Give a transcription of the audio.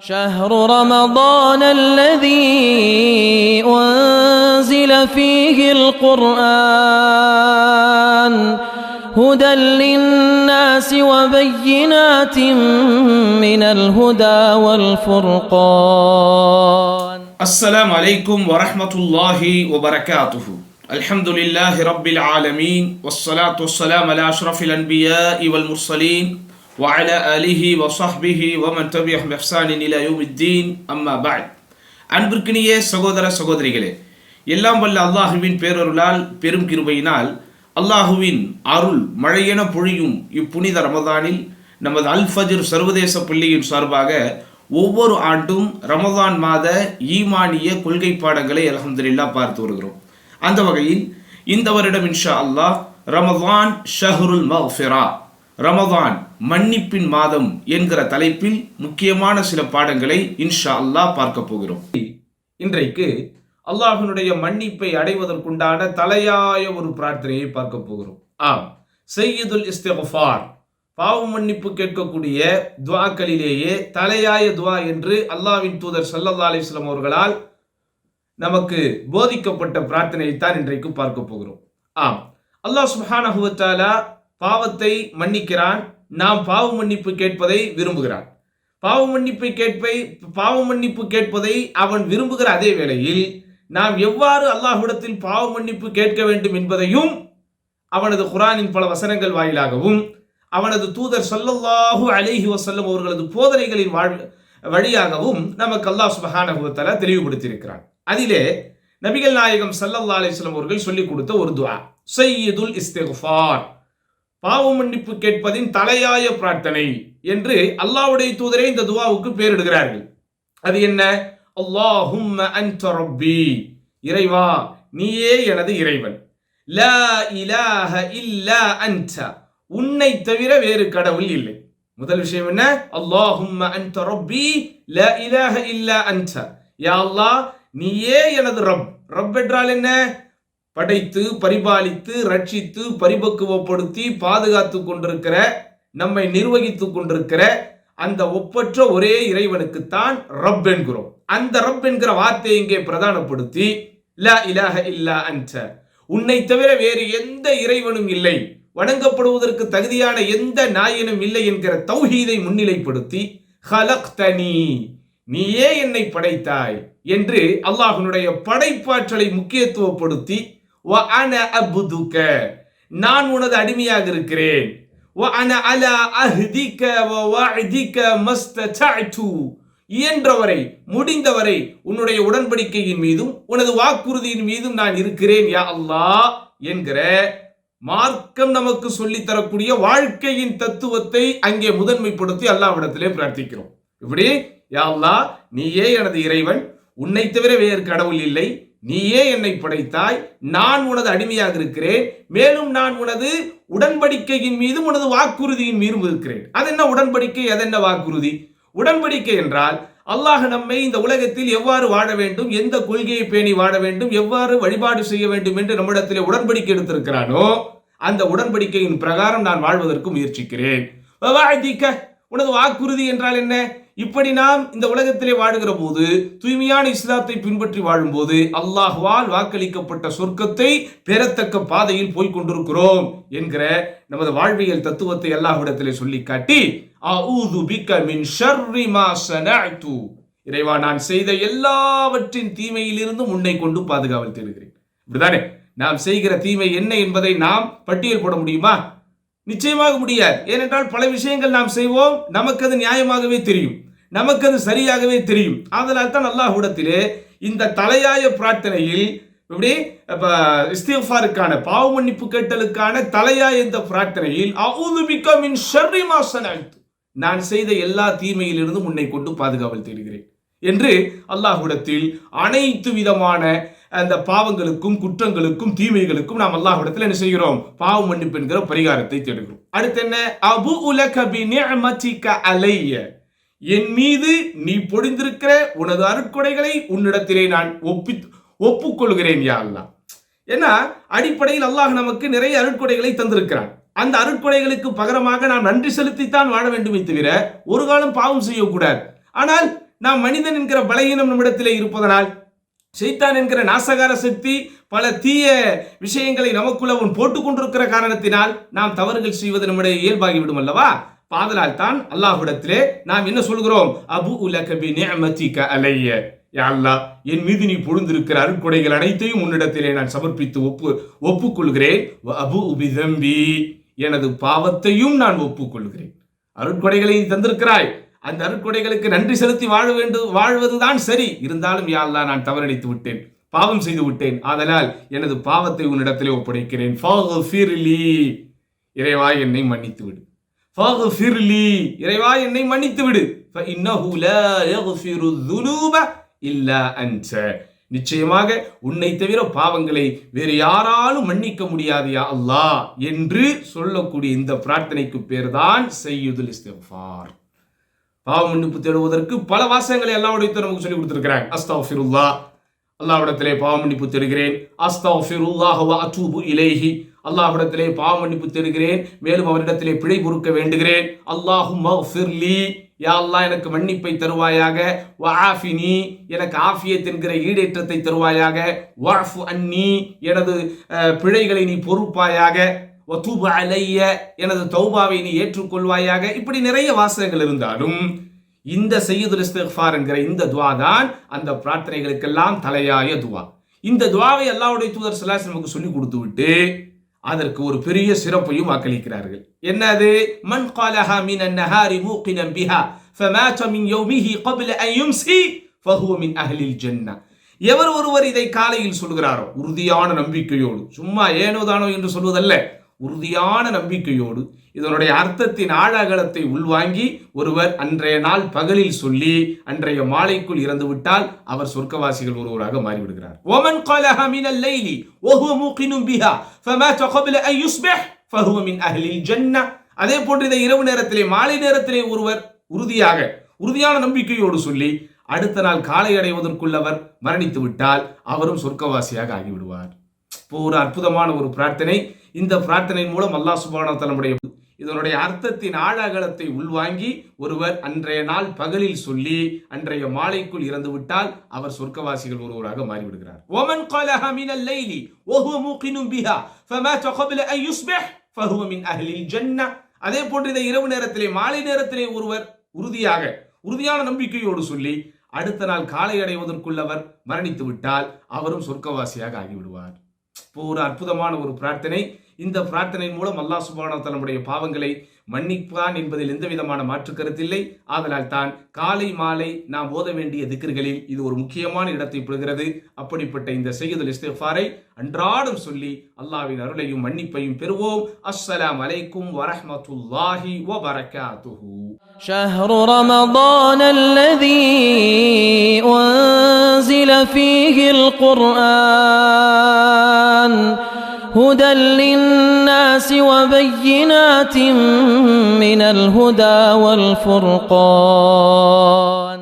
شهر رمضان الذي أنزل فيه القرآن هدى للناس وبينات من الهدى والفرقان. السلام عليكم ورحمة الله وبركاته. الحمد لله رب العالمين والصلاة والسلام على أشرف الأنبياء والمرسلين وعلى آله وصحبه ومن تبعهم بإحسان إلى يوم الدين أما بعد. அன்பிற்கினிய சகோதர சகோதரிகளே, எல்லாம் வல்ல அல்லாஹுவின் பேரருளால் பெரும் கிருபையினால் அல்லாஹுவின் அருள் மழையென பொழியும் இப்புனித ரமதானில் நமது அல் ஃபஜ்ர் சர்வதேச பள்ளியின் சார்பாக ஒவ்வொரு ஆண்டும் ரமதான் மாத ஈமானிய கொள்கை பாடங்களை அல்ஹம்துலில்லாஹ் பார்த்து வருகிறோம். அந்த வகையில் இந்த வருடம் இன்ஷா அல்லாஹ் ரமதான் ஷஹ்ருல் மக்ஃபிரா, ரமதான் மன்னிப்பின் மாதம் என்கிற தலைப்பில் முக்கியமான சில பாடங்களை இன்ஷா அல்லாஹ் பார்க்க போகிறோம். இன்றைக்கு அல்லாஹ்வினுடைய மன்னிப்பை அடைவதற்குண்டான தலையாய ஒரு பிரார்த்தனையை பார்க்க போகிறோம். ஆம், சய்யிதுல் இஸ்திக்ஃபார், பாவ மன்னிப்பு கேட்கக்கூடிய துஆக்களிலேயே தலையாய துஆ என்று அல்லாஹ்வின் தூதர் ஸல்லல்லாஹு அலைஹி வஸல்லம் அவர்களால் நமக்கு போதிக்கப்பட்ட பிரார்த்தனையைத்தான் இன்றைக்கு பார்க்க போகிறோம். ஆம், அல்லாஹ் சுப்ஹானஹு வ தஆலா பாவத்தை மன்னிக்கிறான். நாம் பாவ மன்னிப்பு கேட்பதை விரும்புகிறான். பாவ மன்னிப்பு கேட்பதை அவன் விரும்புகிற அதே வேளையில் நாம் எவ்வாறு அல்லாஹ்விடத்தில் பாவ மன்னிப்பு கேட்க வேண்டும் என்பதையும் அவனது குர்ஆனின் பல வசனங்கள் வாயிலாகவும் அவனது தூதர் ஸல்லல்லாஹு அலைஹி வஸல்லம் அவர்களது போதனைகளின் வழியாகவும் நமக்கு அல்லாஹ் சுப்ஹானஹு வ தஆலா தெளிவுபடுத்தியிருக்கிறான். அதிலே நபிகள் நாயகம் ஸல்லல்லாஹு அலைஹி வஸல்லம் அவர்கள் சொல்லிக் கொடுத்த ஒரு துஆ சய்யிதுல் இஸ்திக்ஃபார், பாவ மன்னிப்பு கேட்பதின் தலையாய பிரார்த்தனை என்று அல்லாஹ்வுடைய தூதரே இந்த துஆவுக்கு பெயரிடுகிறார்கள். அது என்ன? அல்லாஹும்ம அன்த ரப்பி, இறைவா நீயே எனது இறைவன். லா இலாஹ இல்லா அன்த, உன்னை தவிர வேறு கடவுள் இல்லை. முதல் விஷயம் என்ன? அல்லாஹும்ம அன்த ரப்பி லா இலாஹ இல்லா அன்த, யா அல்லாஹ் நீயே எனது ரப். ரப் என்றால் என்ன? படைத்து பரிபாலித்து ரட்சித்து பரிபக்குவப்படுத்தி பாதுகாத்து கொண்டிருக்கிற, நம்மை நிர்வகித்து கொண்டிருக்கிற அந்த ஒப்பற்ற ஒரே இறைவனுக்குத்தான் ரப் என்கிறோம். அந்த ரப் என்கிற வார்த்தையை இங்கே பிரதானப்படுத்தி லா இலாஹ இல்லா அன்த, உன்னை தவிர வேறு எந்த இறைவனும் இல்லை, வணங்கப்படுவதற்கு தகுதியான எந்த நாயனும் இல்லை என்கிற தௌஹீதை முன்னிலைப்படுத்தி ஹலக்தனி, நீயே என்னை படைத்தாய் என்று அல்லாஹ்வினுடைய படைப்பாற்றலை முக்கியத்துவப்படுத்தி வ அன அப்துக, நான் உனது அடிமையாக இருக்கிறேன். வ அன அலா அஹ்திக வ வஅதிக மஸ்ததஅது, இயன்றவரை முடிந்தவரை உன்னுடைய உடன்படிக்கையின் மீதும் உனது வாக்குறுதியின் மீதும் நான் இருக்கிறேன் யா அல்லாஹ் என்கிற மார்க்கம் நமக்கு சொல்லித் தரக்கூடிய வாழ்க்கையின் தத்துவத்தை அங்கே முதன்மைப்படுத்தி அல்லாஹ்விடத்திலே பிரார்த்திக்கிறோம். இப்படி யா அல்லாஹ் நீயே எனது இறைவன், உன்னை தவிர வேறு கடவுள் இல்லை, நீயே என்னை படைத்தாய், நான் உனது அடிமையாக இருக்கிறேன், மேலும் நான் உனது உடன்படிக்கையின் மீதும் உனது வாக்குறுதியின் மீதும் இருக்கிறேன். அது என்ன உடன்படிக்கை, அது என்ன வாக்குறுதி? உடன்படிக்கை என்றால் அல்லாஹ் நம்மை இந்த உலகத்தில் எவ்வாறு வாழ வேண்டும், எந்த கொள்கையை பேணி வாழ வேண்டும், எவ்வாறு வழிபாடு செய்ய வேண்டும் என்று நம்மிடத்திலே உடன்படிக்கை எடுத்திருக்கிறானோ அந்த உடன்படிக்கையின் பிரகாரம் நான் வாழ்வதற்கு முயற்சிக்கிறேன். உனது வாக்குறுதி என்றால் என்ன? இப்படி நாம் இந்த உலகத்திலே வாழுகிற போது, தூய்மையான இஸ்லாத்தை பின்பற்றி வாழும்போது அல்லாஹ்வால் வாக்களிக்கப்பட்ட சொர்க்கத்தை பெறத்தக்க பாதையில் போய்கொண்டிருக்கிறோம் என்கிற நமது வாழ்வியல் தத்துவத்தை அல்லாஹ்விடத்திலே சொல்லி காட்டி அஊது பிக மின் ஷர்ரி மா ஸனஅது, இறைவா நான் செய்த எல்லாவற்றின் தீமையிலிருந்தும் உன்னை கொண்டு பாதுகாவல் தேடுகிறேன். இப்படிதானே நாம் செய்கிற தீமை என்ன என்பதை நாம் பட்டியல் போட முடியுமா? நிச்சயமாக முடியாது. ஏனென்றால் பல விஷயங்கள் நாம் செய்வோம், நமக்கு அது நியாயமாகவே தெரியும், நமக்கு அது சரியாகவே தெரியும். அதனால் தான் அல்லாஹ்விடத்திலே இந்த தலையாய பிரார்த்தனையில் இப்படி இஸ்திக்ஃபாருக்கான பாவ மன்னிப்பு கேட்டலுக்கான தலையாய இந்த பிரார்த்தனையில் அஊது பிக மின் ஷர்ரி மா ஸனஅது, நான் செய்த எல்லா தீமையிலிருந்தும் உன்னை கொண்டு பாதுகாவல் தேடுகிறேன் என்று அல்லாஹ்விடத்தில் அனைத்து விதமான அந்த பாவங்களுக்கும் குற்றங்களுக்கும் தீமைகளுக்கும் நாம் அல்லாஹ்விடத்தில் என்ன செய்கிறோம்? பாவ மன்னிப்பு என்கிற பரிகாரத்தை தேடுகிறோம். அடுத்து என்ன? அபு உலக பி நிஅமதிக அலைய, என் மீது நீ பொழிந்திருக்கிற உனது அருட்கொடைகளை உன்னிடத்திலே நான் ஒப்புக்கொள்கிறேன் யா அல்லாஹ். ஏன்னா அடிப்படையில் அல்லாஹ் நமக்கு நிறைய அருட்கொடைகளை தந்திருக்கிறான். அந்த அருட்கொடைகளுக்கு பகரமாக நாம் நன்றி செலுத்தித்தான் வாழ வேண்டுமே தவிர ஒரு காலம் பாவம் செய்யக்கூடாது. ஆனால் நாம் மனிதன் என்கிற பலகீனம் நம்மிடத்திலே இருப்பதனால், ஷைத்தான் என்கிற நாசகார சக்தி பல தீய விஷயங்களை நமக்குள்ள அவன் போட்டுக் கொண்டிருக்கிற காரணத்தினால் நாம் தவறுகள் செய்வது நம்முடைய இயல்பாகிவிடும் அல்லவா? பாதலால் தான் அல்லாஹ்விடத்திலே நாம் என்ன சொல்கிறோம்? அபு உலக பி நிஅமதிக அலைய, யா அல்லாஹ், என் மீது நீ பொழிந்திருக்கிற அருட்கொடைகள் அனைத்தையும் உன்னிடத்திலே நான் சமர்ப்பித்து ஒப்புக்கொள்கிறேன். அபு பி தம்பி, எனது பாவத்தையும் நான் ஒப்புக்கொள்கிறேன். அருட்கொடைகளை தந்திருக்கிறாய், அந்த அருட்கொடைகளுக்கு நன்றி செலுத்தி வாழ்வதுதான் சரி. இருந்தாலும் யா அல்லாஹ், நான் தவறடித்து விட்டேன், பாவம் செய்து விட்டேன். ஆதலால் எனது பாவத்தை உன்னிடத்திலே ஒப்படைக்கிறேன். ஃபக்ஃபிர்லி, இறைவா என்னை மன்னித்து விடு. ஃபக்ஃபிர்லி, இறைவா என்னை மன்னித்து விடு. ஃபஇன்னஹு லா யக்ஃபிரு ذுனூப இல்லா அன்த, நிச்சயமாக உன்னை தவிர பாவங்களை வேறு யாராலும் மன்னிக்க முடியாது யா அல்லாஹ் என்று சொல்லக்கூடிய இந்த பிரார்த்தனைக்கு பேர்தான் சய்யிதுல் இஸ்திக்ஃபார். பாவ மன்னிப்பு தேடுவதற்கு பல வாசகங்களை அல்லாஹ்வுடைய தூதர் நமக்கு சொல்லி கொடுத்திருக்கிறாங்க. அஸ்தக்ஃபிருல்லாஹ், அல்லாஹ்விடத்திலே பாவ மன்னிப்பு தேடுகிறேன். அஸ்தக்ஃபிருல்லாஹ் வ அத்தூபு இலைஹி, அல்லாஹ்விடத்திலே பாவ மன்னிப்பு தேடுகிறேன், மேலும் அவரிடத்திலே பிழை பொறுக்க வேண்டுகிறேன். அல்லாஹும்ம ஃபிர்லி, யா அல்லாஹ் எனக்கு மன்னிப்பை தருவாயாக. வ ஆஃபினி, எனக்கு ஆஃபியத் என்கிற ஈடேற்றத்தை தருவாயாக. வஃபு அன்னி, எனது பிழைகளை நீ பொறுப்பாயாக. வதூபு அலைய, எனது தௌபாவை நீ ஏற்றுக்கொள்வாயாக. இப்படி நிறைய வாசகங்கள் இருந்தாலும் இந்த சய்யிதுல் இஸ்திக்ஃபார் என்கிற இந்த துஆ தான் அந்த பிரார்த்தனைகளுக்கெல்லாம் தலையாய துஆ. இந்த துஆவை அல்லாஹ்வுடைய தூதர் ஸல்லல்லாஹு அலைஹி வஸல்லம் சொல்லி கொடுத்து விட்டு அதற்கு ஒரு பெரிய சிறப்பையும் வாக்களிக்கிறார்கள். என்னது? மன் قالها من النهار موقنا بها فمات من يومه قبل ان يمسي فهو من اهل الجنه. எவர் ஒருவர் இதை காலையில் சொல்கிறாரோ, உறுதியான நம்பிக்கையோடு, சும்மா ஏனோதானோ என்று சொல்வதல்ல, உறுதியான நம்பிக்கையோடு இதனுடைய அர்த்தத்தின் ஆழகலத்தை உள்வாங்கி ஒருவர் அன்றைய நாள் பகலில் சொல்லி அன்றைய மாலைக்குள் இறந்து விட்டால் அவர் சொர்க்கவாசிகள் ஒருவராக மாறிவிடுகிறார். ومن قالها من الليل وهو موقن بها فمات قبل ان يصبح فهو من اهل الجنه. அதே போன்று இதை இரவு நேரத்திலே, மாலை நேரத்திலே ஒருவர் உறுதியான நம்பிக்கையோடு சொல்லி அடுத்த நாள் காலை அடைவதற்குள் அவர் மரணித்து விட்டால் அவரும் சொர்க்கவாசியாக ஆகிவிடுவார். இப்போ ஒரு அற்புதமான ஒரு பிரார்த்தனை. இந்த பிரார்த்தனை மூலம் அல்லாஹ் சுப்ஹானஹு வ தஆலா இதனுடைய அர்த்தத்தின் ஆழகலத்தை உள்வாங்கி ஒருவர் அன்றைய நாள் பகலில் சொல்லி அன்றைய மாலைக்குள் இறந்து விட்டால் அவர் சொர்க்கவாசிகள் ஒருவராக மாறிவிடுகிறார். ومن قالها من الليل وهو موقن بها فمات قبل ان يصبح فهو من اهل الجنه. அதே போன்று இதை இரவு நேரத்திலே, மாலை நேரத்திலே ஒருவர் உறுதியான நம்பிக்கையோடு சொல்லி அடுத்த நாள் காலை அடைவதற்குள் அவர் மரணித்து விட்டால் அவரும் சொர்க்கவாசியாக ஆகிவிடுவார். இப்போ ஒரு அற்புதமான ஒரு பிரார்த்தனை. இந்த பிரார்த்தனையின் மூலம் அல்லாஹ் சுப்ஹானஹு வ தஆலா நம்முடைய பாவங்களை மன்னிப்பான் என்பதில் எந்த விதமான மாற்று கருத்தில்லை. ஆதலால் தான் காலை மாலை நாம் ஓத வேண்டிய திக்ர்களில் இது ஒரு முக்கியமான இடத்தை பெறுகிறது. அப்படிப்பட்ட இந்த சய்யிதுல் இஸ்திக்ஃபாரை அன்றாடம் சொல்லி அல்லாஹ்வின் அருளையும் மன்னிப்பையும் பெறுவோம். அஸ்ஸலாமு அலைக்கும் வரஹ்மத்துல்லாஹி வ பரகாத்துஹு. شهر رمضان الذي أنزل فيه القرآن هدى للناس وبينات من الهدى والفرقان.